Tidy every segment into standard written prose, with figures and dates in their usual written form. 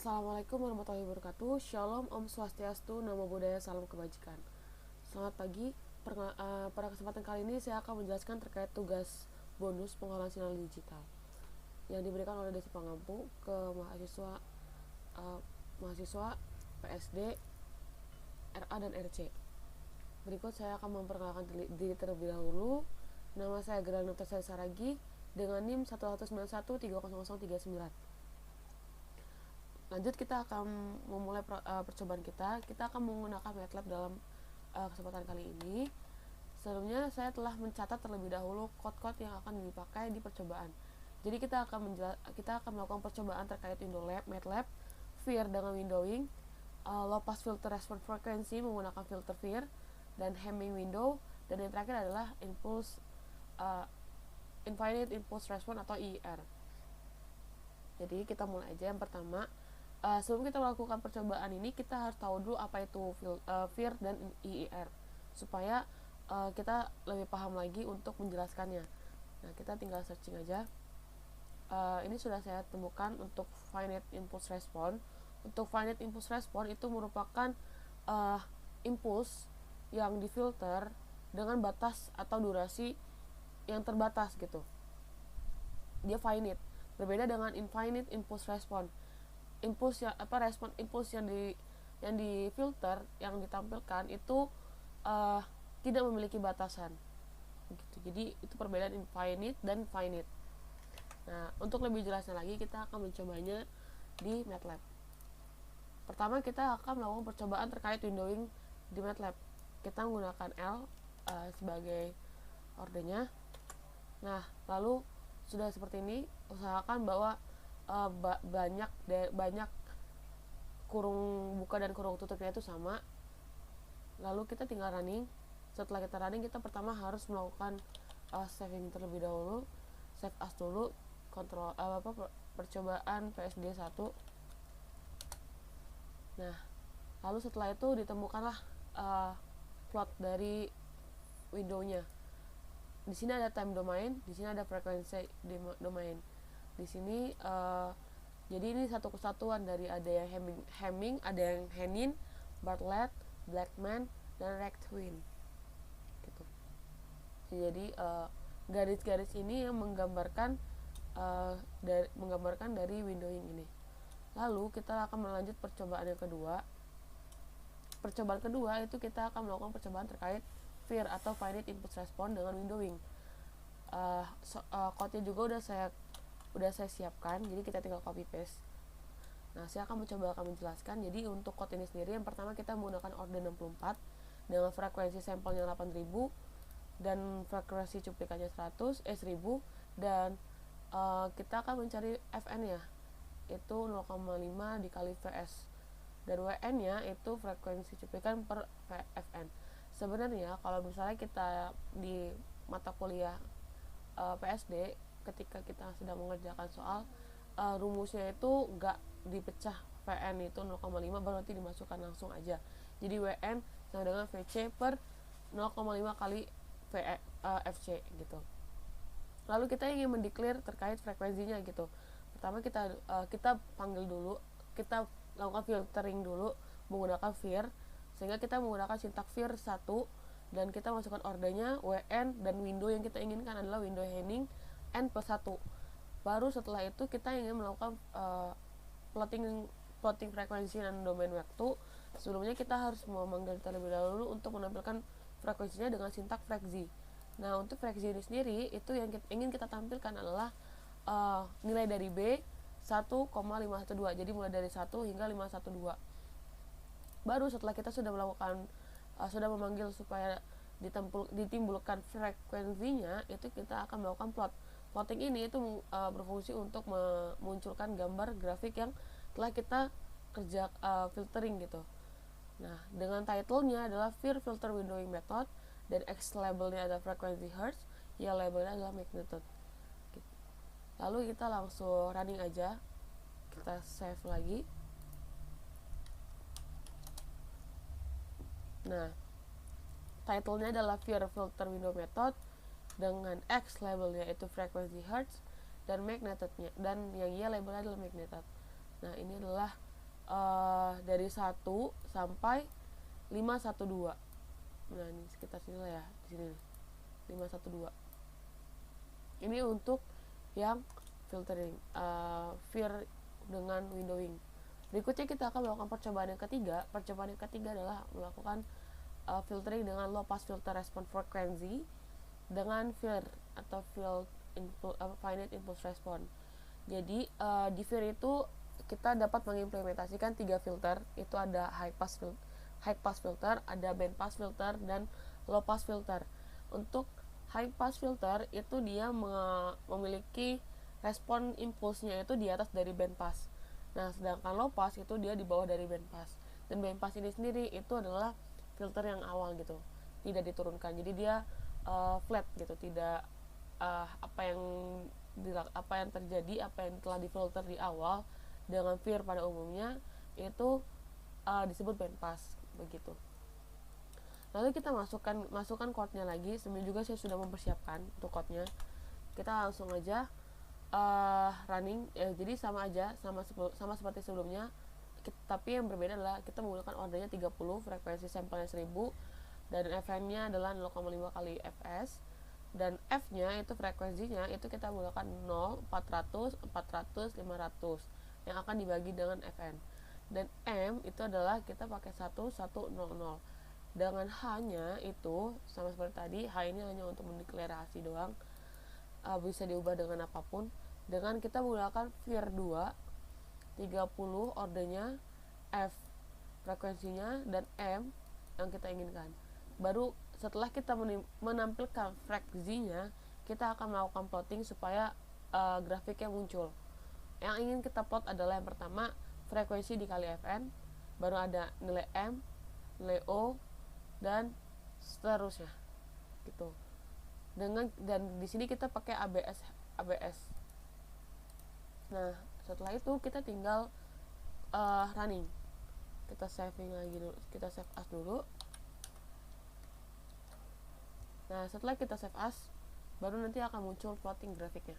Assalamualaikum warahmatullahi wabarakatuh. Shalom, Om Swastiastu, Namo Buddhaya, Salam Kebajikan. Selamat pagi. Pada kesempatan kali ini saya akan menjelaskan terkait tugas bonus pengolahan sinyal digital yang diberikan oleh Desi Pangampu ke mahasiswa PSD, RA dan RC. Berikut saya akan memperkenalkan diri terlebih dahulu. Nama saya Granata Saragi dengan NIM 191300339. Lanjut, kita akan memulai percobaan kita. Kita akan menggunakan MATLAB dalam kesempatan kali ini. Sebelumnya saya telah mencatat terlebih dahulu kode-kode yang akan dipakai di percobaan. Jadi kita akan melakukan percobaan terkait window MATLAB, FIR dengan windowing, low pass filter response frequency menggunakan filter FIR, dan Hamming window, dan yang terakhir adalah infinite impulse response atau IIR. Jadi kita mulai aja. Yang pertama, sebelum kita melakukan percobaan ini, kita harus tahu dulu apa itu FIR dan IIR supaya kita lebih paham lagi untuk menjelaskannya. Nah, kita tinggal searching aja. Ini sudah saya temukan untuk finite impulse response. Untuk finite impulse response itu merupakan impuls yang difilter dengan batas atau durasi yang terbatas gitu. Dia finite. Berbeda dengan infinite impulse response. Respon impuls yang difilter, yang ditampilkan itu tidak memiliki batasan gitu. Jadi itu perbedaan infinite dan finite. Nah, untuk lebih jelasnya lagi, kita akan mencobanya di MATLAB. Pertama, kita akan melakukan percobaan terkait windowing di MATLAB. Kita menggunakan L sebagai ordernya. Nah, lalu sudah seperti ini, usahakan bahwa banyak kurung buka dan kurung tutupnya itu sama. Lalu kita tinggal running. Setelah kita running, kita pertama harus melakukan saving terlebih dahulu, save as dulu, percobaan PSD 1. Nah, lalu setelah itu ditemukanlah plot dari windownya. Di sini ada time domain, di sini ada frekuensi domain. Di sini jadi ini satu kesatuan dari ada yang Hamming, ada yang Henin, Bartlett, Blackman, dan Rackwin gitu. Jadi garis-garis ini yang menggambarkan dari windowing ini. Lalu kita akan melanjut percobaan yang kedua. Percobaan kedua itu kita akan melakukan percobaan terkait FIR atau finite impulse response dengan windowing. Code-nya juga udah saya siapkan, jadi kita tinggal copy paste. Nah, saya akan menjelaskan. Jadi untuk code ini sendiri, yang pertama kita menggunakan order 64 dengan frekuensi sampelnya 8000 dan frekuensi cuplikannya 1000, dan kita akan mencari Fn nya itu 0,5 dikali Vs, dan Wn nya itu frekuensi cuplikan per Fn. Sebenarnya kalau misalnya kita di mata kuliah PSD, ketika kita sedang mengerjakan soal, rumusnya itu nggak dipecah. Vn itu 0,5 berarti dimasukkan langsung aja. Jadi Wn sama dengan Vc per 0,5 kali Fc gitu. Lalu kita ingin mendeklar terkait frekuensinya gitu. Pertama kita panggil dulu, kita lakukan filtering dulu menggunakan FIR, sehingga kita menggunakan sintak FIR 1, dan kita masukkan ordernya WN, dan window yang kita inginkan adalah window Henning N plus 1. Baru setelah itu kita ingin melakukan plotting frekuensi dan domain waktu. Sebelumnya kita harus memanggil terlebih dahulu untuk menampilkan frekuensinya dengan sintak fraksi. Nah, untuk fraksi ini sendiri, itu yang ingin kita tampilkan adalah nilai dari B 1,512. Jadi mulai dari 1 hingga 512. Baru setelah kita sudah melakukan sudah memanggil supaya ditimbulkan frekuensinya, itu kita akan melakukan plot. Plotting ini itu berfungsi untuk memunculkan gambar grafik yang telah kita kerja filtering gitu. Nah, dengan title-nya adalah FIR filter windowing method, dan X labelnya adalah frekuensi hertz, Y labelnya adalah magnitude gitu. Lalu kita langsung running aja. Kita save lagi. Nah, title-nya adalah FIR filter window method dengan X labelnya itu frekuensi hertz, dan magnitude-nya, dan yang Y labelnya adalah magnitude. Nah, ini adalah dari 1 sampai 512. Nah ini sekitar sini lah ya, di sini 512. Ini untuk yang filtering, vir dengan windowing. Berikutnya kita akan melakukan percobaan yang ketiga. Percobaan yang ketiga adalah melakukan filtering dengan low pass filter response frequency dengan FIR atau finite impulse response. Jadi di FIR itu kita dapat mengimplementasikan 3 filter. Itu ada high pass filter, ada band pass filter, dan low pass filter. Untuk high pass filter itu dia memiliki respon impulsnya itu di atas dari band pass. Nah, sedangkan low pass itu dia di bawah dari band pass. Dan band pass ini sendiri itu adalah filter yang awal gitu, tidak diturunkan. Jadi dia flat gitu, tidak apa yang terjadi, apa yang telah difilter di awal dengan FIR pada umumnya itu disebut band pass begitu. Lalu kita masukkan chordnya lagi. Sebenarnya juga saya sudah mempersiapkan untuk chordnya. Kita langsung aja running. Jadi sama aja, sama seperti sebelumnya, tapi yang berbeda adalah kita menggunakan ordernya 30, frekuensi sampelnya 1000, dan FN-nya adalah 0,5 kali Fs, dan F-nya itu frekuensinya itu kita menggunakan 0, 400, 400, 500 yang akan dibagi dengan Fn. Dan M itu adalah kita pakai 1, 1, 0, 0. Dengan H-nya itu sama seperti tadi, H ini hanya untuk mendeklarasi doang, bisa diubah dengan apapun. Dengan kita menggunakan FIR 2, 30 ordernya, F frekuensinya, dan M yang kita inginkan. Baru setelah kita menampilkan frekuensinya, kita akan melakukan plotting supaya grafiknya muncul. Yang ingin kita plot adalah yang pertama frekuensi dikali Fn, baru ada nilai M, nilai O, dan seterusnya gitu. Dan di sini kita pakai ABS. Nah, setelah itu kita tinggal running. Kita saving lagi dulu, kita save as dulu. Nah, setelah kita save as, baru nanti akan muncul plotting grafiknya.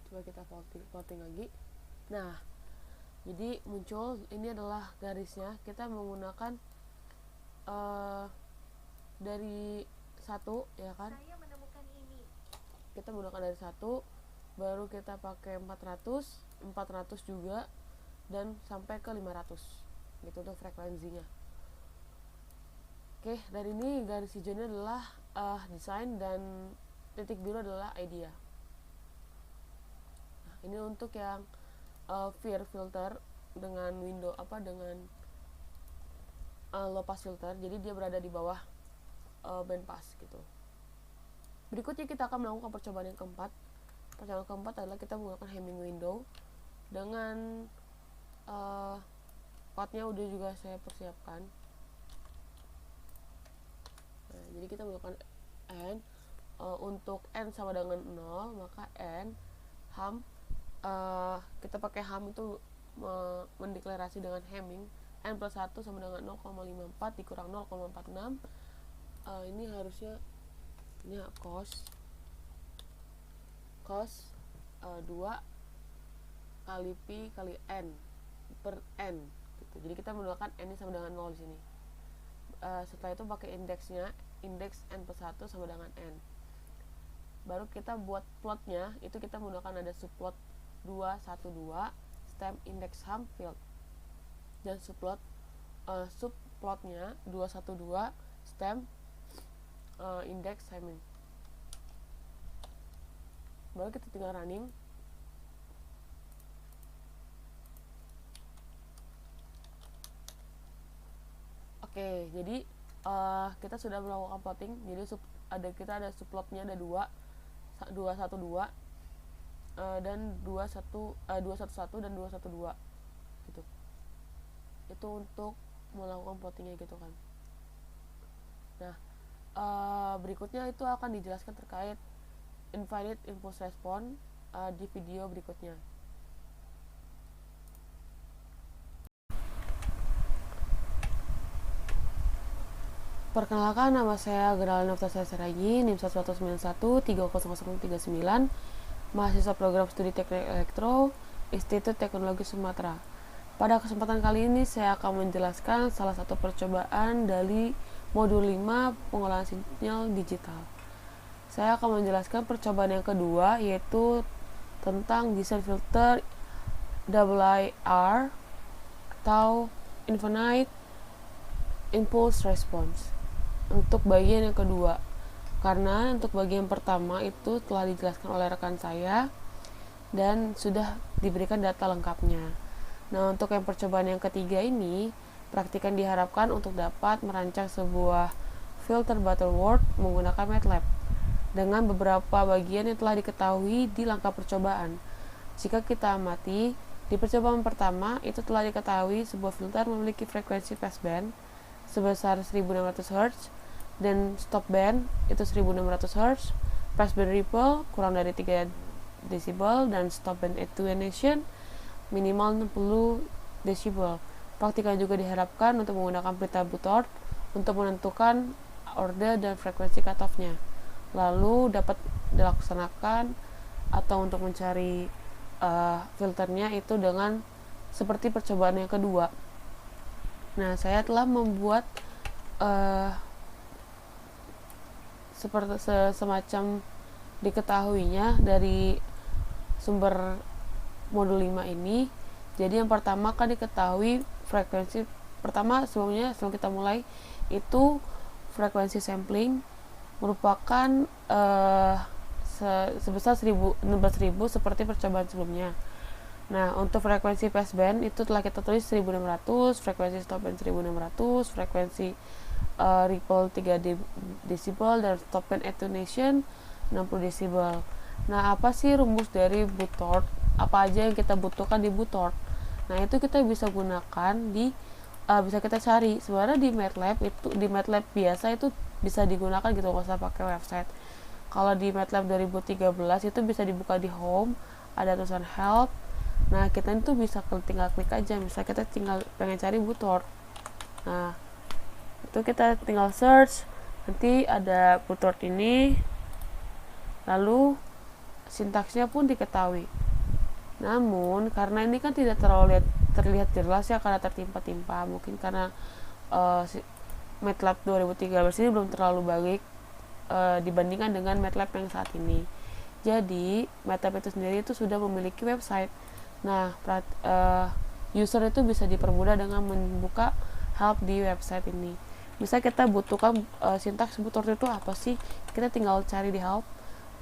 Coba kita plotting lagi. Nah, jadi muncul, ini adalah garisnya. Kita menggunakan dari 1, ya kan? Saya menemukan ini. Kita menggunakan dari 1, baru kita pakai 400, 400 juga, dan sampai ke 500 gitu untuk frekuensinya. Oke, dari ini garis hijaunya adalah desain, dan titik biru adalah idea. Nah, ini untuk yang FIR filter dengan dengan low pass filter, jadi dia berada di bawah band pass gitu. Berikutnya kita akan melakukan percobaan yang keempat. Percobaan keempat adalah kita menggunakan Hamming window dengan partnya udah juga saya persiapkan. Nah, jadi kita menggunakan n, untuk n sama dengan 0, maka n ham, kita pakai ham itu mendeklarasi dengan Hamming, n plus 1 sama dengan 0,54 dikurang 0,46. Ini harusnya ini cos 2 kali pi kali n per n gitu. Jadi kita menggunakan n ini sama dengan 0 di sini. Setelah itu pakai indeksnya, indeks n plus 1 sama dengan n. Baru kita buat plotnya, itu kita menggunakan ada subplot 212 stem index ham field, dan subplotnya 212 stem index Hamming. Baru kita tinggal running. Oke, jadi kita sudah melakukan plotting. Jadi kita ada subplotnya ada 212 dan 211 dan 212 gitu. Itu untuk melakukan plottingnya gitu kan. Nah, berikutnya itu akan dijelaskan terkait infinite impulse response di video berikutnya. Perkenalkan, nama saya Geraldine Noftasari Saragi, NIM 191900339, mahasiswa program studi teknik elektro, Institut Teknologi Sumatera. Pada kesempatan kali ini saya akan menjelaskan salah satu percobaan dari modul 5 pengolahan sinyal digital. Saya akan menjelaskan percobaan yang kedua, yaitu tentang desain filter IIR atau Infinite Impulse Response untuk bagian yang kedua, karena untuk bagian pertama itu telah dijelaskan oleh rekan saya dan sudah diberikan data lengkapnya. Nah, untuk yang percobaan yang ketiga ini, praktikan diharapkan untuk dapat merancang sebuah filter Butterworth menggunakan MATLAB dengan beberapa bagian yang telah diketahui di langkah percobaan. Jika kita amati, di percobaan pertama itu telah diketahui sebuah filter memiliki frekuensi passband sebesar 1600 Hz dan stop band itu 1600 Hz, passband ripple kurang dari 3 desibel, dan stop band attenuation minimal 60 desibel. Praktikan juga diharapkan untuk menggunakan pita Butterworth untuk menentukan order dan frekuensi cutoff-nya. Lalu dapat dilaksanakan atau untuk mencari filternya itu dengan seperti percobaan yang kedua. Nah, saya telah membuat seperti semacam diketahuinya dari sumber modul 5 ini. Jadi yang pertama kan diketahui frekuensi pertama sebelum kita mulai itu frekuensi sampling merupakan sebesar 16.000 seperti percobaan sebelumnya. Nah, untuk frekuensi passband itu telah kita tulis 1600, frekuensi stop band 1600, frekuensi ripple 3 desibel, dan stop band attenuation 60 desibel. Nah, apa sih rumus dari Butterworth? Apa aja yang kita butuhkan di Butterworth? Nah, itu kita bisa gunakan bisa kita cari. Sebenarnya di MATLAB biasa itu bisa digunakan gitu, nggak usah pakai website. Kalau di MATLAB 2013 itu bisa dibuka di home, ada tulisan help. Nah, kita itu bisa tinggal klik aja. Misalnya kita tinggal pengen cari Butterworth. Nah, itu kita tinggal search, nanti ada Butterworth ini, lalu sintaksnya pun diketahui. Namun karena ini kan tidak terlalu terlihat jelas ya, karena tertimpa-timpa, mungkin karena MATLAB 2013 ini belum terlalu baik dibandingkan dengan MATLAB yang saat ini. Jadi MATLAB itu sendiri itu sudah memiliki website. Nah, user itu bisa dipermudah dengan membuka help di website ini. Bisa kita butuhkan sintaks Butterworth itu apa sih, kita tinggal cari di help,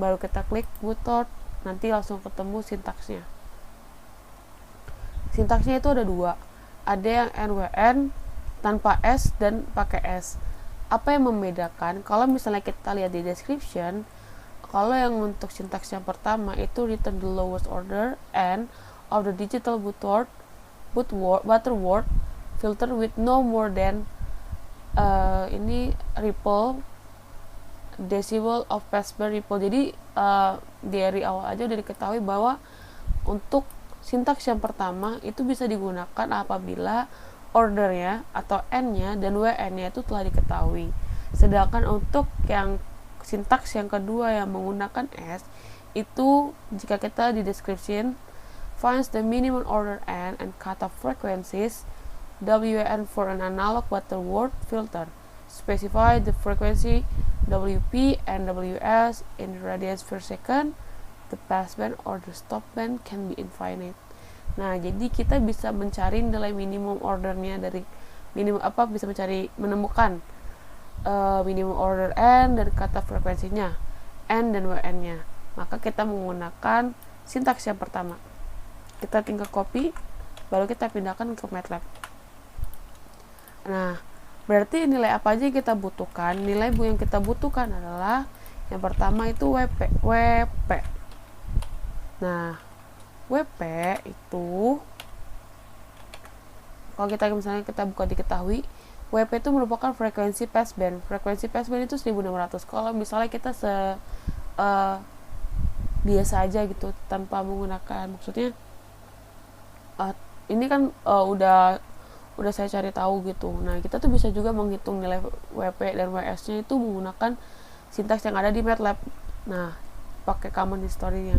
baru kita klik Butterworth, nanti langsung ketemu sintaksnya. Sintaksnya itu ada dua, ada yang NWN tanpa S dan pakai S. Apa yang membedakan? Kalau misalnya kita lihat di description, kalau yang untuk sintaks yang pertama itu return the lowest order n of the digital Butterworth filter with no more than ini ripple decibel of passband ripple. Jadi dari awal aja udah diketahui bahwa untuk sintaks yang pertama itu bisa digunakan apabila ordernya atau n-nya dan wn-nya itu telah diketahui. Sedangkan untuk yang sintaks yang kedua yang menggunakan s itu, jika kita di description finds the minimum order n and cutoff frequencies WN for an analog Butterworth filter. Specify the frequency WP and WS in radians per second. The passband or the stop band can be infinite. Nah, jadi kita bisa mencari nilai minimum ordernya dari bisa menemukan minimum order n dan kata frekuensinya n dan wn-nya. Maka kita menggunakan sintaks yang pertama. Kita tinggal copy, baru kita pindahkan ke MATLAB. Nah, berarti nilai apa aja yang kita butuhkan? Nilai yang kita butuhkan adalah yang pertama itu WP. Nah, WP itu kalau misalnya kita buka diketahui, WP itu merupakan frekuensi passband. Frekuensi passband itu 1600. Kalau misalnya kita biasa aja gitu tanpa menggunakan, maksudnya ini kan udah saya cari tahu gitu. Nah, kita tuh bisa juga menghitung nilai WP dan WS-nya itu menggunakan sintaks yang ada di MATLAB. Nah, pakai common history-nya.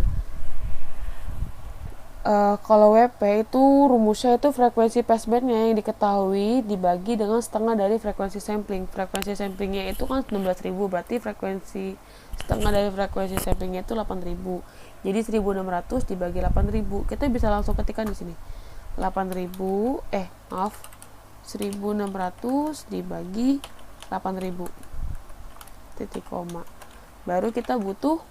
Kalau WP itu rumusnya itu frekuensi passbandnya yang diketahui dibagi dengan setengah dari frekuensi sampling. Frekuensi samplingnya itu kan 16.000, berarti frekuensi setengah dari frekuensi samplingnya itu 8.000. Jadi 1.600 dibagi 8.000. Kita bisa langsung ketikkan di sini. 1.600 dibagi 8.000 titik koma. Baru kita butuh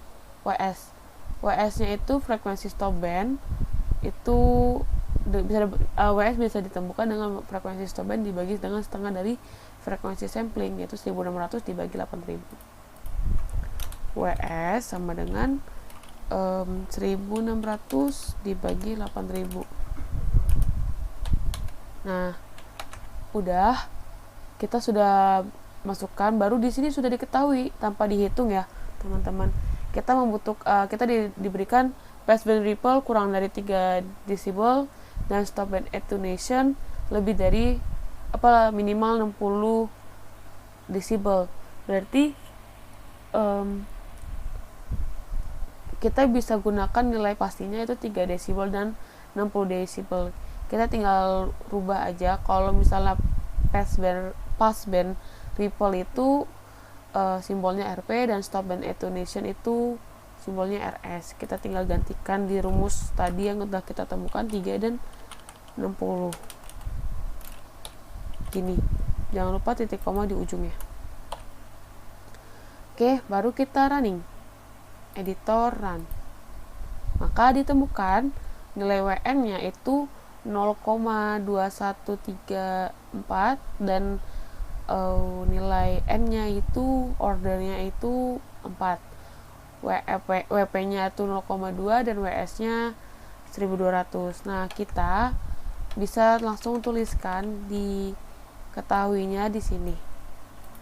WS. WS-nya itu frekuensi stop band. Itu WS bisa ditemukan dengan frekuensi stop band dibagi dengan setengah dari frekuensi sampling, yaitu 1.600 dibagi 8.000. WS sama dengan 1.600 dibagi 8.000. Nah, udah, kita sudah masukkan, baru di sini sudah diketahui tanpa dihitung ya teman-teman. Kita diberikan passband ripple kurang dari 3 decibel dan stop band attenuation lebih dari minimal 60 decibel. Berarti kita bisa gunakan nilai pastinya itu 3 decibel dan 60 decibel. Kita tinggal rubah aja. Kalau misalnya passband ripple itu simbolnya RP dan stop band attenuation itu simbolnya RS. Kita tinggal gantikan di rumus tadi yang udah kita temukan 3 dan 60. Gini. Jangan lupa titik koma di ujungnya. Oke, baru kita running. Editor run. Maka ditemukan nilai WN-nya itu 0,2134 dan nilai N-nya itu ordernya itu 4. WP-nya itu 0,2 dan WS-nya 1.200. Nah, kita bisa langsung tuliskan di ketahuinya di sini.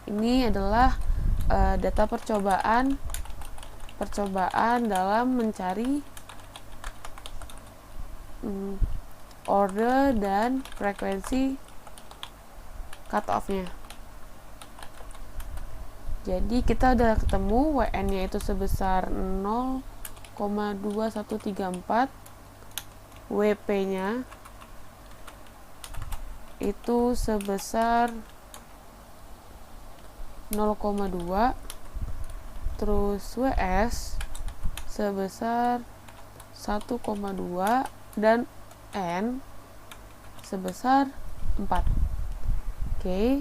Ini adalah data percobaan dalam mencari order dan frekuensi cut off-nya. Jadi kita udah ketemu WN-nya itu sebesar 0,2134, WP-nya itu sebesar 0,2, terus WS sebesar 1,2 dan N sebesar 4. Oke.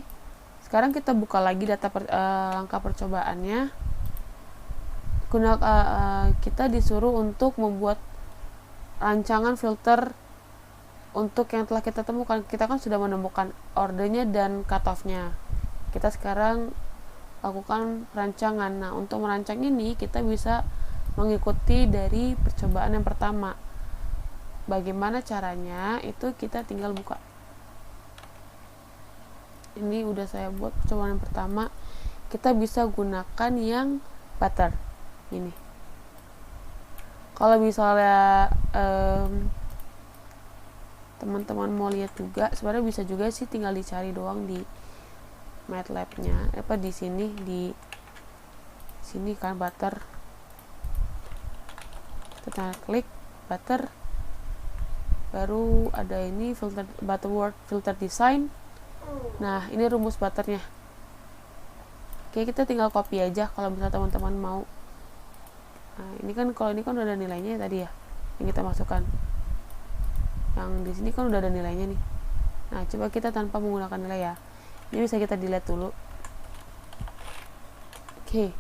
Sekarang kita buka lagi data langkah percobaannya. Kita disuruh untuk membuat rancangan filter untuk yang telah kita temukan. Kita kan sudah menemukan ordernya dan cutoff-nya. Kita sekarang lakukan perancangan. Nah, untuk merancang ini kita bisa mengikuti dari percobaan yang pertama. Bagaimana caranya? Itu kita tinggal buka. Ini udah saya buat percobaan yang pertama. Kita bisa gunakan yang butter ini. Kalau misalnya teman-teman mau lihat juga, sebenarnya bisa juga sih, tinggal dicari doang di MATLAB-nya. Di sini kan butter. Kita klik butter. Baru ada ini Butterworth filter design. Nah, ini rumus butternya. Oke, kita tinggal copy aja kalau misalnya teman-teman mau. Nah, kalau ini kan udah ada nilainya tadi ya, yang kita masukkan. Yang di sini kan udah ada nilainya nih. Nah, coba kita tanpa menggunakan nilai ya. Ini bisa kita delete dulu. Oke.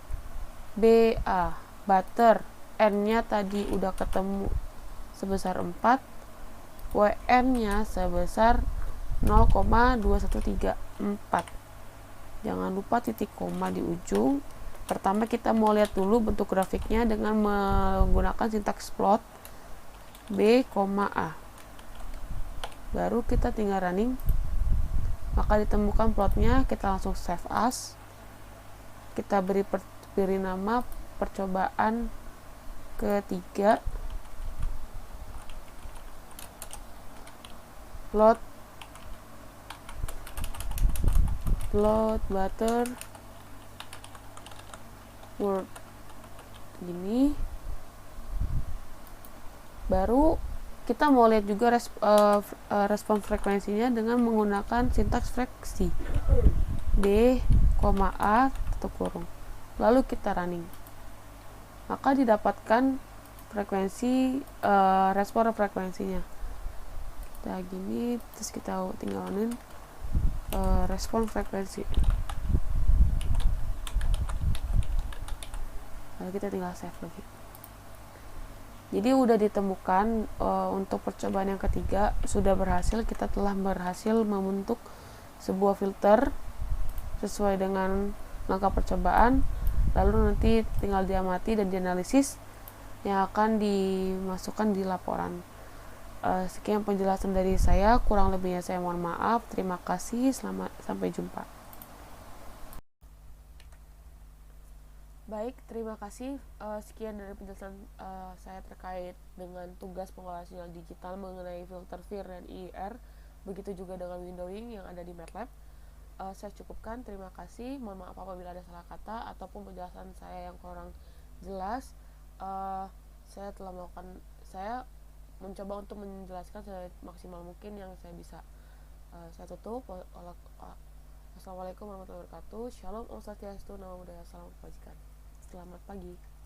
BA butter N-nya tadi udah ketemu sebesar 4. WN-nya sebesar 0,2134. Jangan lupa titik koma di ujung. Pertama kita mau lihat dulu bentuk grafiknya dengan menggunakan sintaks plot B, A. Baru kita tinggal running. Maka ditemukan plotnya, kita langsung save as. Kita beri nama percobaan ketiga, float butter word gini. Baru kita mau lihat juga respon frekuensinya dengan menggunakan sintaks fraksi D, A, tutup kurung. Lalu kita running. Maka didapatkan frekuensi respon frekuensinya. Kita gini, terus kita tinggalin respon frekuensi. Lalu kita tinggal save lagi. Jadi udah ditemukan untuk percobaan yang ketiga sudah berhasil. Kita telah berhasil membentuk sebuah filter sesuai dengan langkah percobaan. Lalu nanti tinggal diamati dan dianalisis yang akan dimasukkan di laporan. Sekian penjelasan dari saya. Kurang lebihnya saya mohon maaf. Terima kasih. Sampai jumpa. Baik, terima kasih. Sekian dari penjelasan saya terkait dengan tugas pengelola sinyal digital mengenai filter VIR dan IIR. Begitu juga dengan windowing yang ada di MATLAB. Saya cukupkan, terima kasih. Mohon maaf apabila ada salah kata ataupun penjelasan saya yang kurang jelas. Saya mencoba untuk menjelaskan semaksimal mungkin yang saya bisa. Saya tutup. Assalamualaikum warahmatullahi wabarakatuh. Shalom, Om Swastiastu, Namo Buddhaya, Salam Kebajikan. Selamat pagi.